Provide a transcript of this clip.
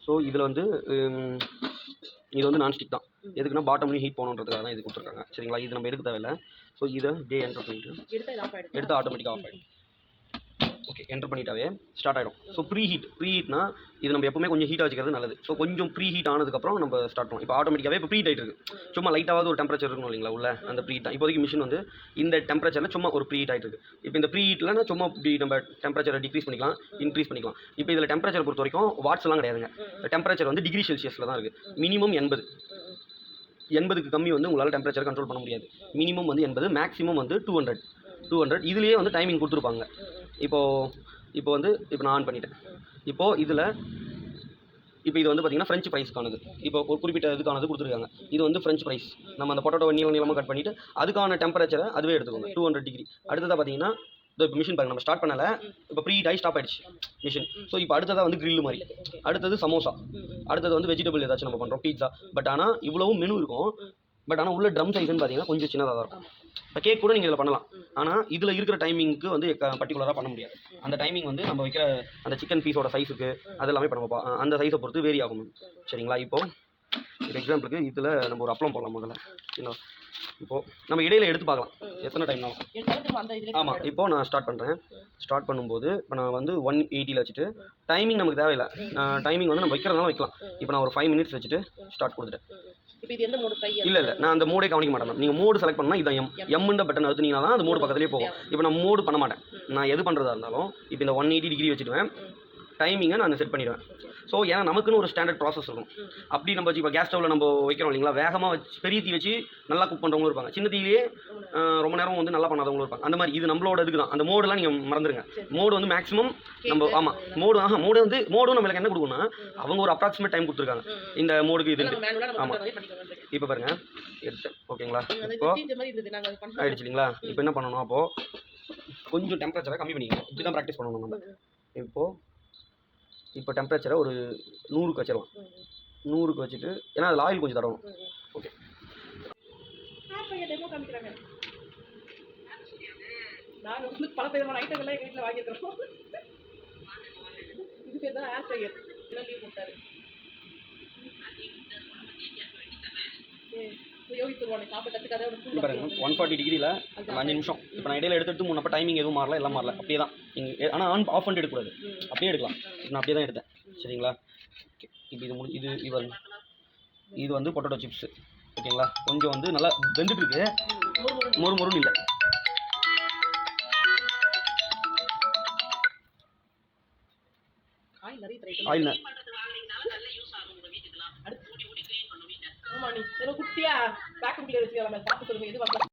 So இதில் வந்து இது வந்து நான்ஸ்டிக் தான். எதுக்குன்னா பாட்டம்லையும் ஹீட் போகணுன்றதுக்காக தான் இது கொடுத்துருக்காங்க. சரிங்களா, இது நம்ம எடுக்க தேவையில்லை. ஸோ இதை அப்படியே என்டர் பண்ணிவிட்டு எடுத்து ஆட்டோமேட்டிக்காக ஆஃப் ஆகிடும். ஓகே, என்டர் பண்ணிட்டாவே ஸ்டார்ட் ஆகிடும். ஸோ ப்ரீ ஹீட்னா இது நம்ம எப்பவுமே கொஞ்சம் ஹீட்டாக வச்சுக்கிறது நல்லது. ஸோ கொஞ்சம் ப்ரீ ஹீட் ஆனதுக்கப்புறம் நம்ம ஸ்டார்ட் பண்ணுவோம். இப்போ ஆட்டோமேட்டிக்காகவே இப்போ ப்ரீ ஹீட் இருக்குது. சும்மா லைட்டாவது ஒரு டெம்பரேச்சர் இருக்கணும் இல்லைங்களா உள்ள, அந்த ப்ரீ ஹீட் தான். இப்போதைக்கு மிஷின் வந்து இந்த டெம்பரேச்சரில் சும்மா ஒரு ப்ரீ ஹீட் ஆகிட்டு இருக்குது. இப்போ இந்த ப்ரீ ஹீட்லனா சும்மா இப்படி நம்ம டெம்பரேச்சரை டிக்ரீஸ் பண்ணிக்கலாம், இன்க்ரீஸ் பண்ணிக்கலாம். இப்போ இதில் டெம்பரேச்சர் பொறுத்த வரைக்கும் வாட்ஸ்லாம் கிடையாதுங்க. டெம்பரேச்சர் வந்து டிகிரி செல்சியஸில் தான் இருக்குது. மினிமம் 80க்கு கம்மி வந்து உங்களால் டெம்பரேச்சர் கண்ட்ரோல் பண்ண முடியாது. மினிமம் வந்து 80, மேக்ஸிமம் வந்து 200. இதுலேயே வந்து டைமிங் கொடுத்துருப்பாங்க. இப்போ வந்து இப்போ நான் ஆன் பண்ணிட்டேன். இப்போது இதில் இப்போ இது வந்து பார்த்திங்கன்னா ஃப்ரெஞ்ச் ஃப்ரைஸ்க்கானது. இப்போ ஒரு குறிப்பிட்ட இதுக்கானது கொடுத்துருக்காங்க. இது வந்து ஃப்ரெஞ்ச் ஃப்ரைஸ். நம்ம அந்த பொட்டோவை நீளமாக கட் பண்ணிவிட்டு அதுக்கான டெம்பரேச்சரை அதுவே எடுத்துக்கோங்க, 200 டிகிரி. அடுத்ததாக பார்த்தீங்கன்னா இப்போ மிஷின் பாருங்கள், நம்ம ஸ்டார்ட் பண்ணலை, இப்போ ப்ரீ ஹீட் ஸ்டாப் ஆகிடுச்சு மிஷின். ஸோ இப்போ அடுத்ததாக வந்து கிரில் மாதிரி, அடுத்தது சமோசா, அடுத்தது வந்து வெஜிடபிள் ஏதாச்சும் நம்ம பண்ணுறோம், பீட்சா. பட் ஆனால் இவ்வளவும் மெனு இருக்கும். பட் ஆனால் உள்ள ட்ரம் சைஸ்ன்னு பார்த்தீங்கன்னா கொஞ்சம் சின்னதாக தான் இருக்கும். இப்போ கேக் கூட நீங்கள் இதில் பண்ணலாம். ஆனால் இதில் இருக்கிற டைமிங்க்கு வந்து பர்டிகுலராக பண்ண முடியாது. அந்த டைமிங் வந்து நம்ம வைக்கிற அந்த சிக்கன் பீஸோட சைஸுக்கு அது எல்லாமே பண்ணுவோம். அந்த சைஸை பொறுத்து வேரி ஆகும். சரிங்களா, இப்போது எக்ஸாம்பிளுக்கு இதில் நம்ம ஒரு அப்பளம் போடலாம் முதல்ல. இப்போது நம்ம இடையில எடுத்து பார்க்கலாம் எத்தனை டைம் ஆகும். ஆமாம், இப்போது நான் ஸ்டார்ட் பண்ணுறேன். ஸ்டார்ட் பண்ணும்போது இப்போ நான் வந்து 180 வச்சுட்டு டைமிங் நமக்கு தேவையில்லை. டைமிங் வந்து நம்ம வைக்கிறதுனால வைக்கலாம். இப்போ நான் ஒரு 5 மினிட்ஸ் வச்சுட்டு ஸ்டார்ட் கொடுத்துட்டேன். இல்லை நான் அந்த மோடே கவனிக்க மாட்டேன். நீங்கள் மோடு செலக்ட் பண்ணால் இதான் எம்ன்ற பட்டன் அழுத்தினீங்கன்னா தான் அந்த மோடு பக்கத்துலேயே போகும். இப்போ நான் மோடு பண்ண மாட்டேன். நான் எது பண்ணுறதா இருந்தாலும் இப்போ இந்த 180 டிகிரி வச்சுடுவேன். டைமிங்கை நான் செட் பண்ணிடுவேன். ஸோ ஏன்னா நமக்குன்னு ஒரு ஸ்டாண்டர்ட் ப்ராசஸ் இருக்கும். அப்படி நம்ம வச்சு இப்போ கேஸ் ஸ்டவ்வில் நம்ம வைக்கிறோம் இல்லைங்களா, வேகமாக வச்சு பெரிய தீ வச்சு நல்லா குக் பண்ணுறவங்களும் இருப்பாங்க, சின்ன தீயிலேயே ரொம்ப நேரம் வந்து நல்லா பண்ணாதவங்களும் இருப்பாங்க. அந்த மாதிரி இது நம்மளோட இதுக்கு தான். அந்த மோடெலாம் நீங்கள் மறந்துடுங்க. மோடு வந்து மேக்ஸிமம் நம்ம மோடு வந்து மோடும் நம்மளுக்கு என்ன கொடுக்குன்னா அவங்க ஒரு அப்ராக்சிமேட் டைம் கொடுத்துருக்காங்க இந்த மோடுக்கு இது. ஆமாம், இப்போ பாருங்கள் எடுத்தேன். ஓகேங்களா, இப்போ ஆயிடுச்சு இல்லைங்களா. இப்போ என்ன பண்ணணும், அப்போது கொஞ்சம் டெம்பரேச்சரை கம்மி பண்ணிக்கணும். இப்படி தான் ப்ராக்டிஸ் பண்ணணும் நம்ம. இப்போ டெம்பரேச்சரை ஒரு 100க்கு வச்சிடலாம். 100க்கு வச்சுட்டு, ஏன்னா அதில் ஆயில் கொஞ்சம் தரணும். ஓகே, நாங்கள் வந்து பல விதமான ஐட்டங்கள்லாம் எங்கள் வீட்டில் வாங்கியிருக்கிறோம். இது பேர் தான் ஏர் ஃப்ரையர். இதெல்லாம் லீவ் போட்டாரு. பாருங்க 140 டிகிரியில் 5 நிமிஷம். இப்போ நான் இடையில எடுத்துட்டு முன்னப்போ டைமிங் எதுவும் மாறல, எல்லாம் மாறல, அப்படியே தான். நீங்கள் ஆனால் ஆஃப் பண்ணிட்டு எடுக்கக்கூடாது, அப்படியே எடுக்கலாம். நான் அப்படியே தான் எடுத்தேன். சரிங்களா, இப்போ இது வந்து பொட்டேட்டோ சிப்ஸு. ஓகேங்களா, கொஞ்சம் வந்து நல்லா வெந்துட்டு இருக்கு, மொறுன்னு இல்லை. ஆயில் குட்டியா பேக்கப் வச்சுக்கலாம்.